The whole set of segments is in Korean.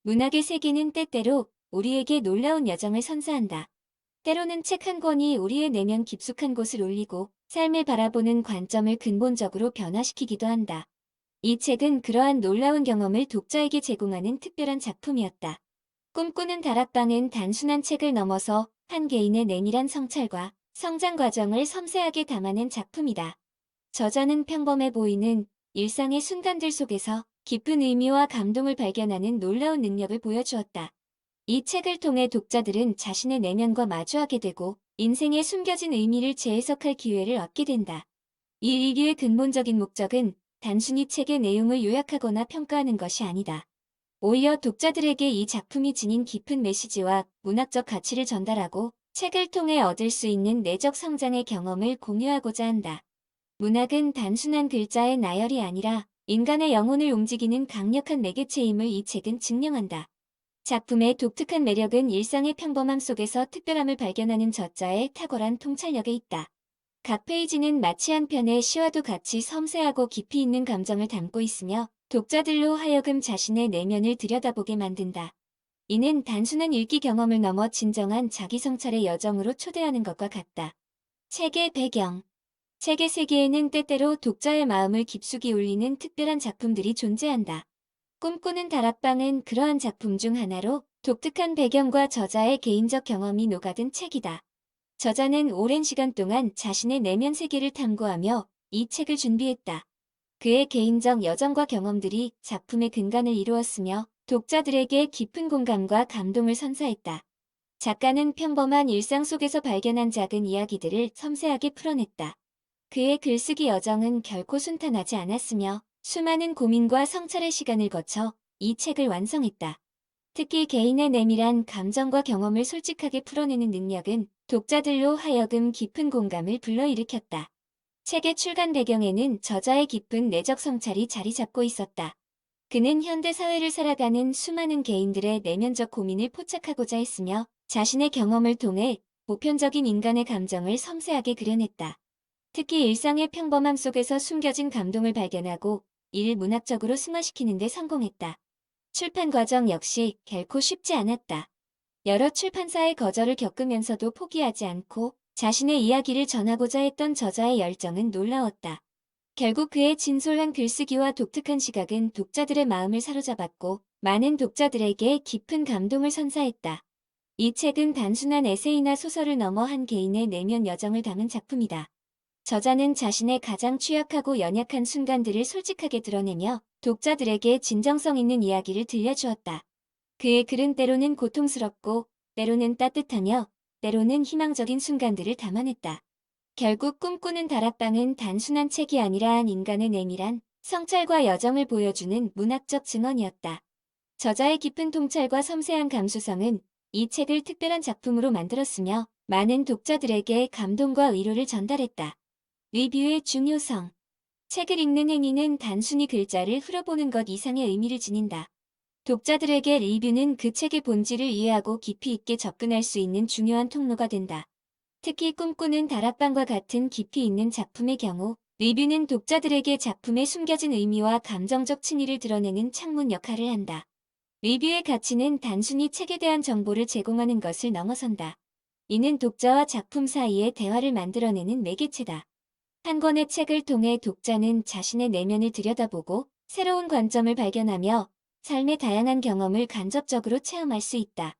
문학의 세계는 때때로 우리에게 놀라운 여정을 선사한다. 때로는 책 한 권이 우리의 내면 깊숙한 곳을 울리고 삶을 바라보는 관점을 근본적으로 변화시키기도 한다. 이 책은 그러한 놀라운 경험을 독자에게 제공하는 특별한 작품이었다. 꿈꾸는 다락방은 단순한 책을 넘어서 한 개인의 내밀한 성찰과 성장 과정을 섬세하게 담아낸 작품이다. 저자는 평범해 보이는 일상의 순간들 속에서 깊은 의미와 감동을 발견하는 놀라운 능력을 보여주었다. 이 책을 통해 독자들은 자신의 내면과 마주하게 되고 인생의 숨겨진 의미를 재해석할 기회를 얻게 된다. 이 리뷰의 근본적인 목적은 단순히 책의 내용을 요약하거나 평가하는 것이 아니다. 오히려 독자들에게 이 작품이 지닌 깊은 메시지와 문학적 가치를 전달하고 책을 통해 얻을 수 있는 내적 성장의 경험을 공유하고자 한다. 문학은 단순한 글자의 나열이 아니라 인간의 영혼을 움직이는 강력한 매개체임을 이 책은 증명한다. 작품의 독특한 매력은 일상의 평범함 속에서 특별함을 발견하는 저자의 탁월한 통찰력에 있다. 각 페이지는 마치 한 편의 시와도 같이 섬세하고 깊이 있는 감정을 담고 있으며 독자들로 하여금 자신의 내면을 들여다보게 만든다. 이는 단순한 읽기 경험을 넘어 진정한 자기 성찰의 여정으로 초대하는 것과 같다. 책의 배경 책의 세계에는 때때로 독자의 마음을 깊숙이 울리는 특별한 작품들이 존재한다. 꿈꾸는 다락방은 그러한 작품 중 하나로 독특한 배경과 저자의 개인적 경험이 녹아든 책이다. 저자는 오랜 시간 동안 자신의 내면 세계를 탐구하며 이 책을 준비했다. 그의 개인적 여정과 경험들이 작품의 근간을 이루었으며 독자들에게 깊은 공감과 감동을 선사했다. 작가는 평범한 일상 속에서 발견한 작은 이야기들을 섬세하게 풀어냈다. 그의 글쓰기 여정은 결코 순탄하지 않았으며 수많은 고민과 성찰의 시간을 거쳐 이 책을 완성했다. 특히 개인의 내밀한 감정과 경험을 솔직하게 풀어내는 능력은 독자들로 하여금 깊은 공감을 불러일으켰다. 책의 출간 배경에는 저자의 깊은 내적 성찰이 자리 잡고 있었다. 그는 현대 사회를 살아가는 수많은 개인들의 내면적 고민을 포착하고자 했으며 자신의 경험을 통해 보편적인 인간의 감정을 섬세하게 그려냈다. 특히 일상의 평범함 속에서 숨겨진 감동을 발견하고 이를 문학적으로 승화시키는 데 성공했다. 출판 과정 역시 결코 쉽지 않았다. 여러 출판사의 거절을 겪으면서도 포기하지 않고 자신의 이야기를 전하고자 했던 저자의 열정은 놀라웠다. 결국 그의 진솔한 글쓰기와 독특한 시각은 독자들의 마음을 사로잡았고 많은 독자들에게 깊은 감동을 선사했다. 이 책은 단순한 에세이나 소설을 넘어 한 개인의 내면 여정을 담은 작품이다. 저자는 자신의 가장 취약하고 연약한 순간들을 솔직하게 드러내며 독자들에게 진정성 있는 이야기를 들려주었다. 그의 글은 때로는 고통스럽고, 때로는 따뜻하며, 때로는 희망적인 순간들을 담아냈다. 결국 꿈꾸는 다락방은 단순한 책이 아니라 한 인간의 내밀한 성찰과 여정을 보여주는 문학적 증언이었다. 저자의 깊은 통찰과 섬세한 감수성은 이 책을 특별한 작품으로 만들었으며 많은 독자들에게 감동과 위로를 전달했다. 리뷰의 중요성. 책을 읽는 행위는 단순히 글자를 흘려보는 것 이상의 의미를 지닌다. 독자들에게 리뷰는 그 책의 본질을 이해하고 깊이 있게 접근할 수 있는 중요한 통로가 된다. 특히 꿈꾸는 다락방과 같은 깊이 있는 작품의 경우, 리뷰는 독자들에게 작품의 숨겨진 의미와 감정적 층위를 드러내는 창문 역할을 한다. 리뷰의 가치는 단순히 책에 대한 정보를 제공하는 것을 넘어선다. 이는 독자와 작품 사이의 대화를 만들어내는 매개체다. 한 권의 책을 통해 독자는 자신의 내면을 들여다보고 새로운 관점을 발견하며 삶의 다양한 경험을 간접적으로 체험할 수 있다.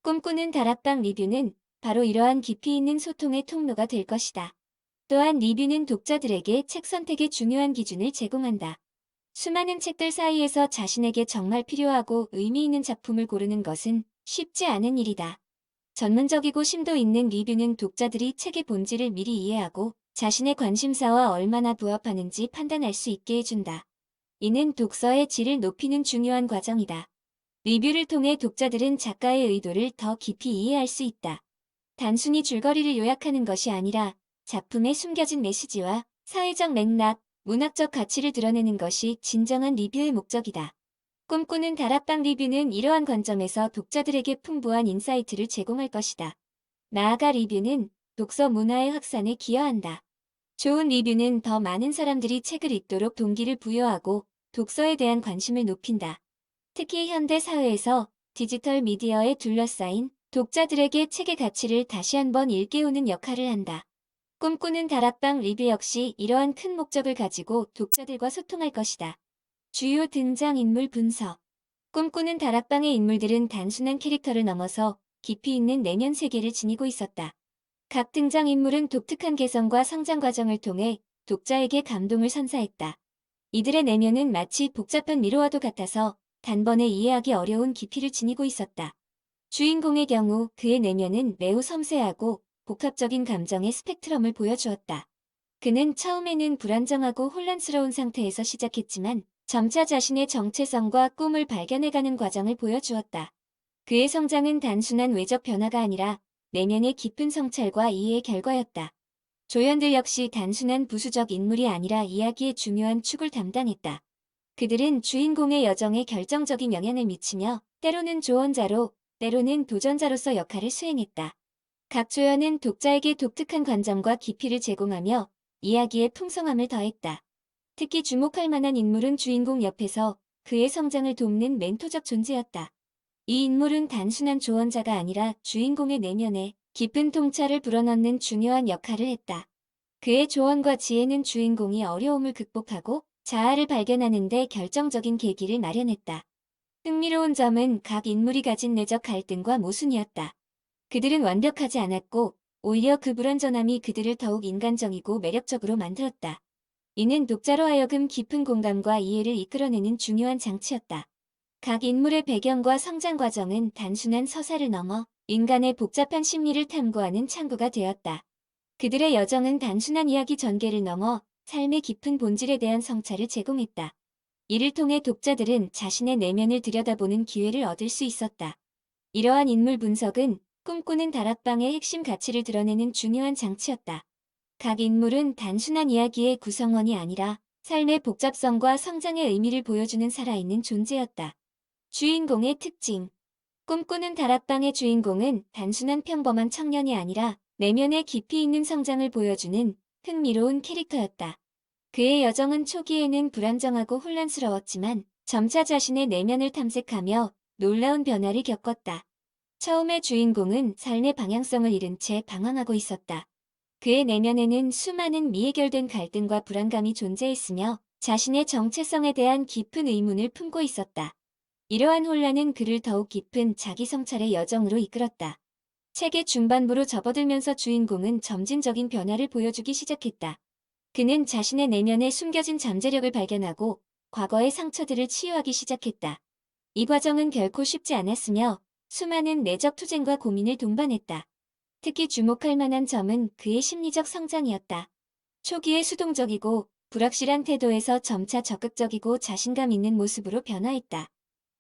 꿈꾸는 다락방 리뷰는 바로 이러한 깊이 있는 소통의 통로가 될 것이다. 또한 리뷰는 독자들에게 책 선택의 중요한 기준을 제공한다. 수많은 책들 사이에서 자신에게 정말 필요하고 의미 있는 작품을 고르는 것은 쉽지 않은 일이다. 전문적이고 심도 있는 리뷰는 독자들이 책의 본질을 미리 이해하고 자신의 관심사와 얼마나 부합하는지 판단할 수 있게 해준다. 이는 독서의 질을 높이는 중요한 과정이다. 리뷰를 통해 독자들은 작가의 의도를 더 깊이 이해할 수 있다. 단순히 줄거리를 요약하는 것이 아니라 작품의 숨겨진 메시지와 사회적 맥락, 문학적 가치를 드러내는 것이 진정한 리뷰의 목적이다. 꿈꾸는 다락방 리뷰는 이러한 관점에서 독자들에게 풍부한 인사이트를 제공할 것이다. 나아가 리뷰는 독서 문화의 확산에 기여한다. 좋은 리뷰는 더 많은 사람들이 책을 읽도록 동기를 부여하고 독서에 대한 관심을 높인다. 특히 현대 사회에서 디지털 미디어에 둘러싸인 독자들에게 책의 가치를 다시 한번 일깨우는 역할을 한다. 꿈꾸는 다락방 리뷰 역시 이러한 큰 목적을 가지고 독자들과 소통할 것이다. 주요 등장인물 분석. 꿈꾸는 다락방의 인물들은 단순한 캐릭터를 넘어서 깊이 있는 내면 세계를 지니고 있었다. 각 등장인물은 독특한 개성과 성장 과정을 통해 독자에게 감동을 선사했다. 이들의 내면은 마치 복잡한 미로와도 같아서 단번에 이해하기 어려운 깊이를 지니고 있었다. 주인공의 경우 그의 내면은 매우 섬세하고 복합적인 감정의 스펙트럼을 보여주었다. 그는 처음에는 불안정하고 혼란스러운 상태에서 시작했지만 점차 자신의 정체성과 꿈을 발견해가는 과정을 보여주었다. 그의 성장은 단순한 외적 변화가 아니라 내면의 깊은 성찰과 이해의 결과였다. 조연들 역시 단순한 부수적 인물이 아니라 이야기의 중요한 축을 담당했다. 그들은 주인공의 여정에 결정적인 영향을 미치며 때로는 조언자로, 때로는 도전자로서 역할을 수행했다. 각 조연은 독자에게 독특한 관점과 깊이를 제공하며 이야기의 풍성함을 더했다. 특히 주목할 만한 인물은 주인공 옆에서 그의 성장을 돕는 멘토적 존재였다. 이 인물은 단순한 조언자가 아니라 주인공의 내면에 깊은 통찰을 불어넣는 중요한 역할을 했다. 그의 조언과 지혜는 주인공이 어려움을 극복하고 자아를 발견하는 데 결정적인 계기를 마련했다. 흥미로운 점은 각 인물이 가진 내적 갈등과 모순이었다. 그들은 완벽하지 않았고 오히려 그 불완전함이 그들을 더욱 인간적이고 매력적으로 만들었다. 이는 독자로 하여금 깊은 공감과 이해를 이끌어내는 중요한 장치였다. 각 인물의 배경과 성장 과정은 단순한 서사를 넘어 인간의 복잡한 심리를 탐구하는 창구가 되었다. 그들의 여정은 단순한 이야기 전개를 넘어 삶의 깊은 본질에 대한 성찰을 제공했다. 이를 통해 독자들은 자신의 내면을 들여다보는 기회를 얻을 수 있었다. 이러한 인물 분석은 꿈꾸는 다락방의 핵심 가치를 드러내는 중요한 장치였다. 각 인물은 단순한 이야기의 구성원이 아니라 삶의 복잡성과 성장의 의미를 보여주는 살아있는 존재였다. 주인공의 특징. 꿈꾸는 다락방의 주인공은 단순한 평범한 청년이 아니라 내면에 깊이 있는 성장을 보여주는 흥미로운 캐릭터였다. 그의 여정은 초기에는 불안정하고 혼란스러웠지만 점차 자신의 내면을 탐색하며 놀라운 변화를 겪었다. 처음에 주인공은 삶의 방향성을 잃은 채 방황하고 있었다. 그의 내면에는 수많은 미해결된 갈등과 불안감이 존재했으며 자신의 정체성에 대한 깊은 의문을 품고 있었다. 이러한 혼란은 그를 더욱 깊은 자기 성찰의 여정으로 이끌었다. 책의 중반부로 접어들면서 주인공은 점진적인 변화를 보여주기 시작했다. 그는 자신의 내면에 숨겨진 잠재력을 발견하고 과거의 상처들을 치유하기 시작했다. 이 과정은 결코 쉽지 않았으며 수많은 내적 투쟁과 고민을 동반했다. 특히 주목할 만한 점은 그의 심리적 성장이었다. 초기에 수동적이고 불확실한 태도에서 점차 적극적이고 자신감 있는 모습으로 변화했다.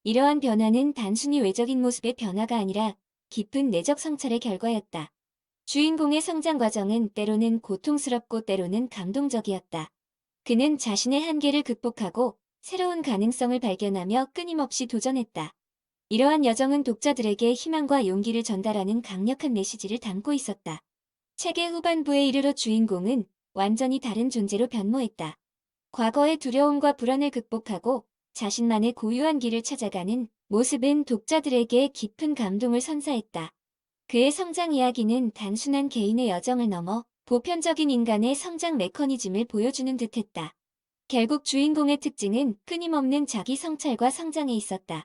이러한 변화는 단순히 외적인 모습의 변화가 아니라 깊은 내적 성찰의 결과였다. 주인공의 성장 과정은 때로는 고통스럽고 때로는 감동적이었다. 그는 자신의 한계를 극복하고 새로운 가능성을 발견하며 끊임없이 도전했다. 이러한 여정은 독자들에게 희망과 용기를 전달하는 강력한 메시지를 담고 있었다. 책의 후반부에 이르러 주인공은 완전히 다른 존재로 변모했다. 과거의 두려움과 불안을 극복하고 자신만의 고유한 길을 찾아가는 모습은 독자들에게 깊은 감동을 선사했다. 그의 성장 이야기는 단순한 개인의 여정을 넘어 보편적인 인간의 성장 메커니즘을 보여주는 듯했다. 결국 주인공의 특징은 끊임없는 자기 성찰과 성장에 있었다.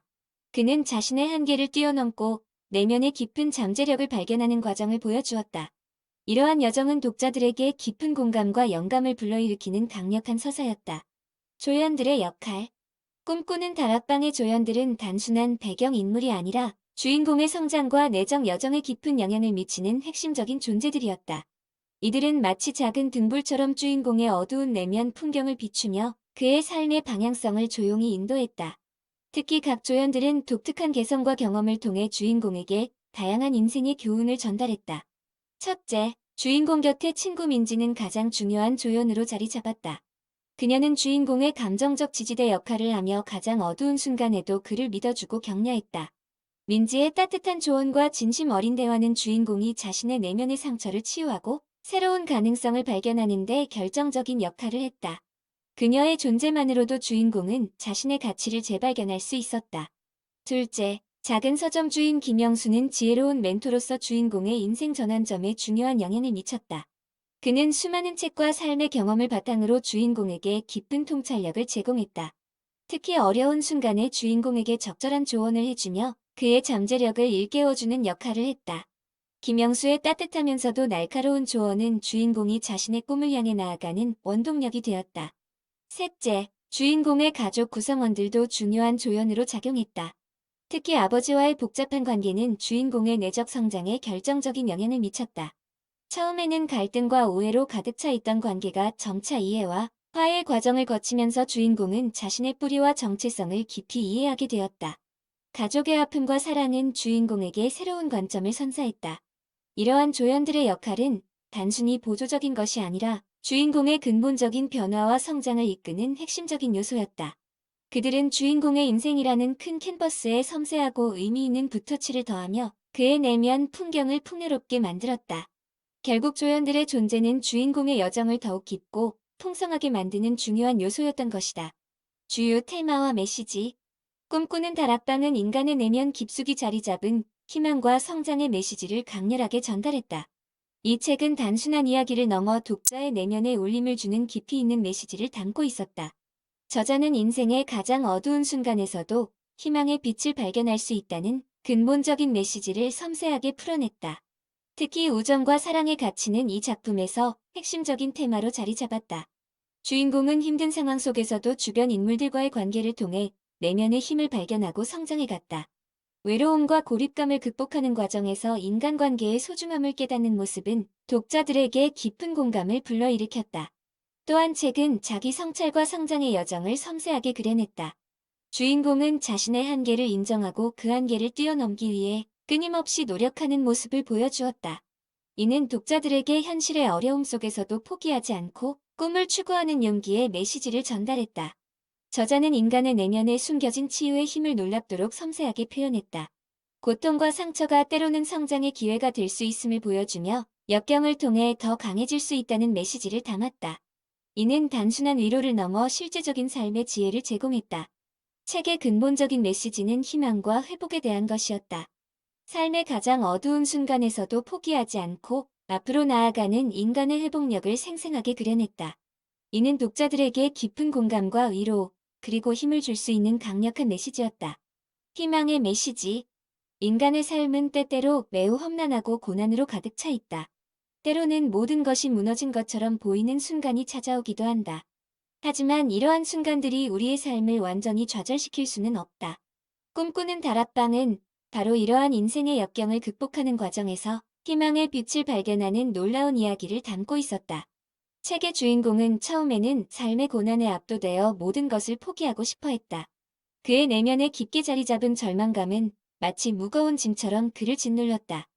그는 자신의 한계를 뛰어넘고 내면의 깊은 잠재력을 발견하는 과정을 보여주었다. 이러한 여정은 독자들에게 깊은 공감과 영감을 불러일으키는 강력한 서사였다. 조연들의 역할. 꿈꾸는 다락방의 조연들은 단순한 배경인물이 아니라 주인공의 성장과 내적 여정에 깊은 영향을 미치는 핵심적인 존재들이었다. 이들은 마치 작은 등불처럼 주인공의 어두운 내면 풍경을 비추며 그의 삶의 방향성을 조용히 인도했다. 특히 각 조연들은 독특한 개성과 경험을 통해 주인공에게 다양한 인생의 교훈을 전달했다. 첫째, 주인공 곁에 친구 민지는 가장 중요한 조연으로 자리 잡았다. 그녀는 주인공의 감정적 지지대 역할을 하며 가장 어두운 순간에도 그를 믿어주고 격려했다. 민지의 따뜻한 조언과 진심 어린 대화는 주인공이 자신의 내면의 상처를 치유하고 새로운 가능성을 발견하는 데 결정적인 역할을 했다. 그녀의 존재만으로도 주인공은 자신의 가치를 재발견할 수 있었다. 둘째, 작은 서점 주인 김영수는 지혜로운 멘토로서 주인공의 인생 전환점에 중요한 영향을 미쳤다. 그는 수많은 책과 삶의 경험을 바탕으로 주인공에게 깊은 통찰력을 제공했다. 특히 어려운 순간에 주인공에게 적절한 조언을 해주며 그의 잠재력을 일깨워주는 역할을 했다. 김영수의 따뜻하면서도 날카로운 조언은 주인공이 자신의 꿈을 향해 나아가는 원동력이 되었다. 셋째, 주인공의 가족 구성원들도 중요한 조연으로 작용했다. 특히 아버지와의 복잡한 관계는 주인공의 내적 성장에 결정적인 영향을 미쳤다. 처음에는 갈등과 오해로 가득 차 있던 관계가 점차 이해와 화해의 과정을 거치면서 주인공은 자신의 뿌리와 정체성을 깊이 이해하게 되었다. 가족의 아픔과 사랑은 주인공에게 새로운 관점을 선사했다. 이러한 조연들의 역할은 단순히 보조적인 것이 아니라 주인공의 근본적인 변화와 성장을 이끄는 핵심적인 요소였다. 그들은 주인공의 인생이라는 큰 캔버스에 섬세하고 의미 있는 붓터치를 더하며 그의 내면 풍경을 풍요롭게 만들었다. 결국 조연들의 존재는 주인공의 여정을 더욱 깊고 풍성하게 만드는 중요한 요소였던 것이다. 주요 테마와 메시지. 꿈꾸는 다락방은 인간의 내면 깊숙이 자리 잡은 희망과 성장의 메시지를 강렬하게 전달했다. 이 책은 단순한 이야기를 넘어 독자의 내면에 울림을 주는 깊이 있는 메시지를 담고 있었다. 저자는 인생의 가장 어두운 순간에서도 희망의 빛을 발견할 수 있다는 근본적인 메시지를 섬세하게 풀어냈다. 특히 우정과 사랑의 가치는 이 작품에서 핵심적인 테마로 자리 잡았다. 주인공은 힘든 상황 속에서도 주변 인물들과의 관계를 통해 내면의 힘을 발견하고 성장해갔다. 외로움과 고립감을 극복하는 과정에서 인간관계의 소중함을 깨닫는 모습은 독자들에게 깊은 공감을 불러일으켰다. 또한 책은 자기 성찰과 성장의 여정을 섬세하게 그려냈다. 주인공은 자신의 한계를 인정하고 그 한계를 뛰어넘기 위해 끊임없이 노력하는 모습을 보여주었다. 이는 독자들에게 현실의 어려움 속에서도 포기하지 않고 꿈을 추구하는 용기의 메시지를 전달했다. 저자는 인간의 내면에 숨겨진 치유의 힘을 놀랍도록 섬세하게 표현했다. 고통과 상처가 때로는 성장의 기회가 될 수 있음을 보여주며 역경을 통해 더 강해질 수 있다는 메시지를 담았다. 이는 단순한 위로를 넘어 실제적인 삶의 지혜를 제공했다. 책의 근본적인 메시지는 희망과 회복에 대한 것이었다. 삶의 가장 어두운 순간에서도 포기하지 않고 앞으로 나아가는 인간의 회복력을 생생하게 그려냈다. 이는 독자들에게 깊은 공감과 위로, 그리고 힘을 줄 수 있는 강력한 메시지였다. 희망의 메시지. 인간의 삶은 때때로 매우 험난하고 고난으로 가득 차 있다. 때로는 모든 것이 무너진 것처럼 보이는 순간이 찾아오기도 한다. 하지만 이러한 순간들이 우리의 삶을 완전히 좌절시킬 수는 없다. 꿈꾸는 다락방은 바로 이러한 인생의 역경을 극복하는 과정에서 희망의 빛을 발견하는 놀라운 이야기를 담고 있었다. 책의 주인공은 처음에는 삶의 고난에 압도되어 모든 것을 포기하고 싶어 했다. 그의 내면에 깊게 자리 잡은 절망감은 마치 무거운 짐처럼 그를 짓눌렀다.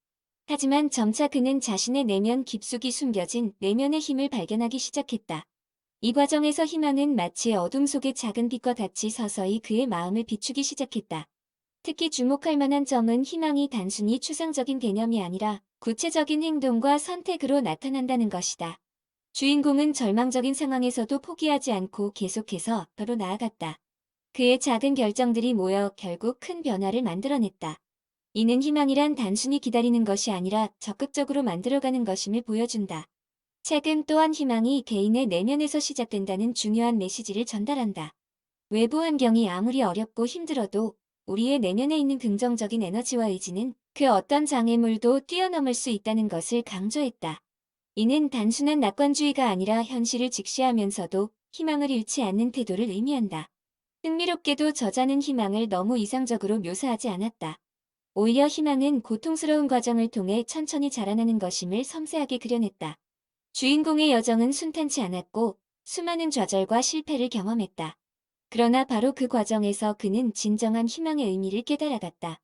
하지만 점차 그는 자신의 내면 깊숙이 숨겨진 내면의 힘을 발견하기 시작했다. 이 과정에서 희망은 마치 어둠 속의 작은 빛과 같이 서서히 그의 마음을 비추기 시작했다. 특히 주목할 만한 점은 희망이 단순히 추상적인 개념이 아니라 구체적인 행동과 선택으로 나타난다는 것이다. 주인공은 절망적인 상황에서도 포기하지 않고 계속해서 앞으로 나아갔다. 그의 작은 결정들이 모여 결국 큰 변화를 만들어냈다. 이는 희망이란 단순히 기다리는 것이 아니라 적극적으로 만들어가는 것임을 보여준다. 책은 또한 희망이 개인의 내면에서 시작된다는 중요한 메시지를 전달한다. 외부 환경이 아무리 어렵고 힘들어도 우리의 내면에 있는 긍정적인 에너지와 의지는 그 어떤 장애물도 뛰어넘을 수 있다는 것을 강조했다. 이는 단순한 낙관주의가 아니라 현실을 직시하면서도 희망을 잃지 않는 태도를 의미한다. 흥미롭게도 저자는 희망을 너무 이상적으로 묘사하지 않았다. 오히려 희망은 고통스러운 과정을 통해 천천히 자라나는 것임을 섬세하게 그려냈다. 주인공의 여정은 순탄치 않았고 수많은 좌절과 실패를 경험했다. 그러나 바로 그 과정에서 그는 진정한 희망의 의미를 깨달아갔다.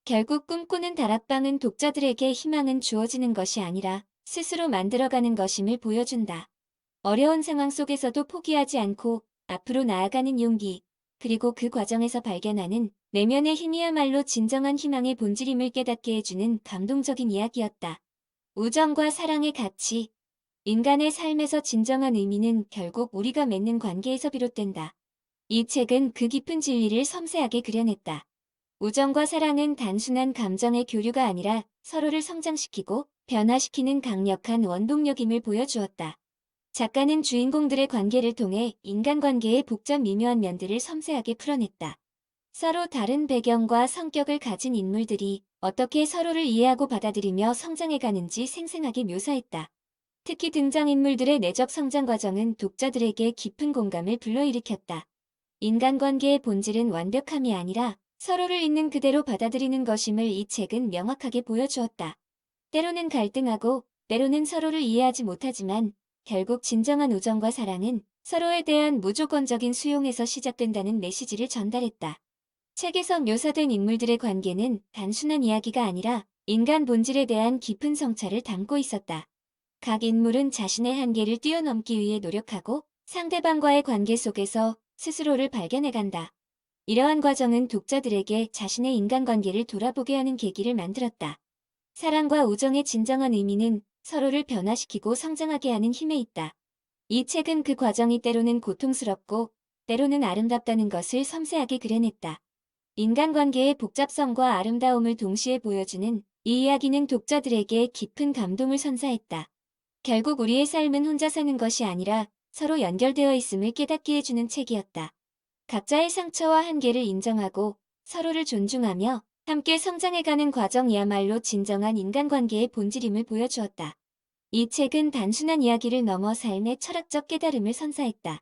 결국 꿈꾸는 다락방은 독자들에게 희망은 주어지는 것이 아니라 스스로 만들어가는 것임을 보여준다. 어려운 상황 속에서도 포기하지 않고 앞으로 나아가는 용기, 그리고 그 과정에서 발견하는 내면의 힘이야말로 진정한 희망의 본질임을 깨닫게 해주는 감동적인 이야기였다. 우정과 사랑의 가치. 인간의 삶에서 진정한 의미는 결국 우리가 맺는 관계에서 비롯된다. 이 책은 그 깊은 진리를 섬세하게 그려냈다. 우정과 사랑은 단순한 감정의 교류가 아니라 서로를 성장시키고 변화시키는 강력한 원동력임을 보여주었다. 작가는 주인공들의 관계를 통해 인간관계의 복잡 미묘한 면들을 섬세하게 풀어냈다. 서로 다른 배경과 성격을 가진 인물들이 어떻게 서로를 이해하고 받아들이며 성장해가는지 생생하게 묘사했다. 특히 등장인물들의 내적 성장 과정은 독자들에게 깊은 공감을 불러일으켰다. 인간관계의 본질은 완벽함이 아니라 서로를 있는 그대로 받아들이는 것임을 이 책은 명확하게 보여주었다. 때로는 갈등하고 때로는 서로를 이해하지 못하지만 결국 진정한 우정과 사랑은 서로에 대한 무조건적인 수용에서 시작된다는 메시지를 전달했다. 책에서 묘사된 인물들의 관계는 단순한 이야기가 아니라 인간 본질에 대한 깊은 성찰을 담고 있었다. 각 인물은 자신의 한계를 뛰어넘기 위해 노력하고 상대방과의 관계 속에서 스스로를 발견해간다. 이러한 과정은 독자들에게 자신의 인간관계를 돌아보게 하는 계기를 만들었다. 사랑과 우정의 진정한 의미는 서로를 변화시키고 성장하게 하는 힘에 있다. 이 책은 그 과정이 때로는 고통스럽고 때로는 아름답다는 것을 섬세하게 그려냈다. 인간관계의 복잡성과 아름다움을 동시에 보여주는 이 이야기는 독자들에게 깊은 감동을 선사했다. 결국 우리의 삶은 혼자 사는 것이 아니라 서로 연결되어 있음을 깨닫게 해주는 책이었다. 각자의 상처와 한계를 인정하고 서로를 존중하며 함께 성장해가는 과정이야말로 진정한 인간관계의 본질임을 보여주었다. 이 책은 단순한 이야기를 넘어 삶의 철학적 깨달음을 선사했다.